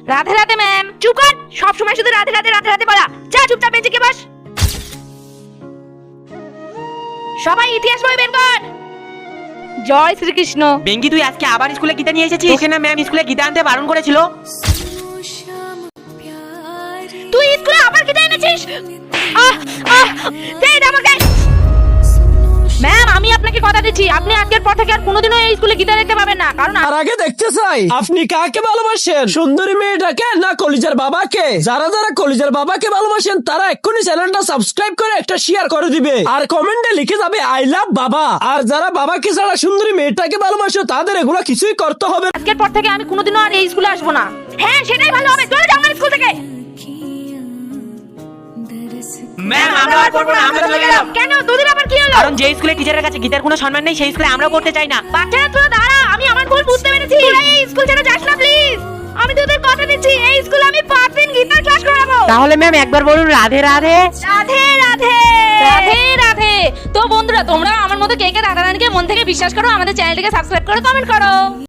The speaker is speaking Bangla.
রাধে রাধে ম্যাম। চুপ কর, সব সময় শুধু রাধে রাধে রাধে রাধে বলা। যা চুপচাপ বেঁচে কে বস। সবাই ইতিহাস বই বের কর। জয় শ্রীকৃষ্ণ। বেঙ্গি, তুই আজকে আবার স্কুলে গীতা নিয়ে এসেছিস? তোকে না ম্যাম স্কুলে গীতা আনতে বারণ করেছিল। তুই স্কুলে আবার গীতা এনেছিস? দে আমাকে। ম্যাম, আমি আপনাকে কথা দিচ্ছি, আপনি আজকের পর থেকে আর কোনোদিনও এই স্কুলে গীতা দেখতে পাবেন না। কারণ আর আগে দেখতে চাই আপনি কাকে ভালোবাসেন, সুন্দরী মেয়েটাকে না কলিজার বাবাকে? যারা যারা কলিজার বাবাকে ভালোবাসেন তারা এক্ষুনি চ্যানেলটা সাবস্ক্রাইব করে একটা শেয়ার করে দিবে আর কমেন্টে লিখে যাবে আই লাভ বাবা। আর যারা বাবাকে ছাড়া সুন্দরী মেয়েটাকে ভালোবাসো তাদের এগুলো কিছুই করতে হবে। আজকের পর থেকে আমি কোনোদিনও আর এই স্কুলে আসবো না। হ্যাঁ, সেটাই ভালো হবে। চলে যাও আমার স্কুল থেকে। ম্যাম, আমরা আর পড়বো না, আমরা চলে গেলাম। কেন, তোদের আবার কি হলো? কারণ যে স্কুলে টিচারের কাছে গীতার কোনো সম্মান নেই সেই স্কুলে আমরা পড়তে চাই না। বাচ্চারা তোরা দাঁড়া, আমি আমার ভুল বুঝতে পেরেছি। তোরা এই স্কুল ছেড়ে যাস না প্লিজ। আমি তোদের কথা দিচ্ছি, এই স্কুলে আমি 5 দিন গীতার ক্লাস করাবো। তাহলে ম্যাম একবার বলুন রাধে রাধে। রাধে রাধে রাধে রাধে। তো বন্ধুরা, তোমরা আমার মতো কে কে রাধা রানীকে মন থেকে বিশ্বাস করো? আমাদের চ্যানেলটিকে সাবস্ক্রাইব করো, কমেন্ট করো।